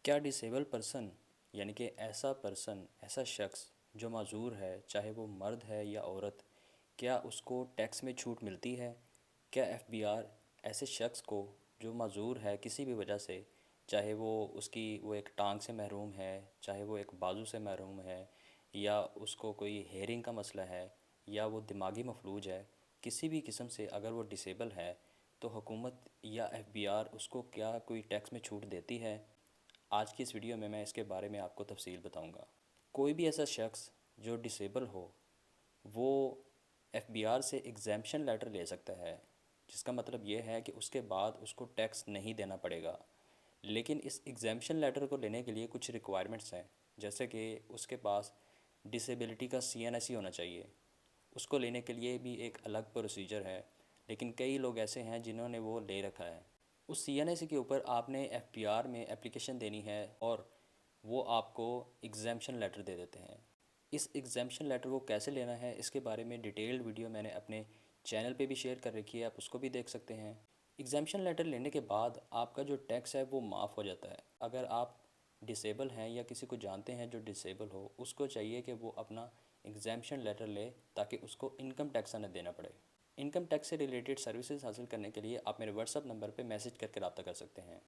کیا disable person یعنی کہ ایسا شخص جو معذور ہے، چاہے وہ مرد ہے یا عورت، کیا اس کو ٹیکس میں چھوٹ ملتی ہے؟ کیا ایف بی آر ایسے شخص کو جو معذور ہے کسی بھی وجہ سے، چاہے وہ ایک ٹانگ سے محروم ہے، چاہے وہ ایک بازو سے محروم ہے، یا اس کو کوئی ہیئرنگ کا مسئلہ ہے، یا وہ دماغی مفلوج ہے، کسی بھی قسم سے اگر وہ ڈسیبل ہے تو حکومت یا ایف بی آر اس کو کیا کوئی ٹیکس میں چھوٹ دیتی ہے؟ آج کی اس ویڈیو میں اس کے بارے میں آپ کو تفصیل بتاؤں گا۔ کوئی بھی ایسا شخص جو ڈسیبل ہو وہ ایف بی آر سے ایگزیمپشن لیٹر لے سکتا ہے، جس کا مطلب یہ ہے کہ اس کے بعد اس کو ٹیکس نہیں دینا پڑے گا۔ لیکن اس ایگزیمپشن لیٹر کو لینے کے لیے کچھ ریکوائرمنٹس ہیں، جیسے کہ اس کے پاس ڈسیبلٹی کا CNSE ہونا چاہیے۔ اس کو لینے کے لیے بھی ایک الگ پروسیجر ہے، لیکن کئی لوگ ایسے ہیں جنہوں نے وہ لے رکھا ہے۔ اس CNSE کے اوپر آپ نے ایف بی آر میں اپلیکیشن دینی ہے اور وہ آپ کو ایگزیمپشن لیٹر دے دیتے ہیں۔ اس ایگزیمپشن لیٹر کو کیسے لینا ہے اس کے بارے میں ڈیٹیلڈ ویڈیو میں نے اپنے چینل پہ بھی شیئر کر رکھی ہے، آپ اس کو بھی دیکھ سکتے ہیں۔ ایگزیمپشن لیٹر لینے کے بعد آپ کا جو ٹیکس ہے وہ معاف ہو جاتا ہے۔ اگر آپ ڈسیبل ہیں یا کسی کو جانتے ہیں جو ڈسیبل ہو، اس کو چاہیے کہ وہ اپنا ایگزیمپشن لیٹر لے تاکہ اس کو انکم ٹیکس نہ دینا پڑے۔ انکم ٹیکس سے ریلیٹڈ سروسز حاصل کرنے کے لیے آپ میرے WhatsApp نمبر پہ میسج کر کے رابطہ کر سکتے ہیں۔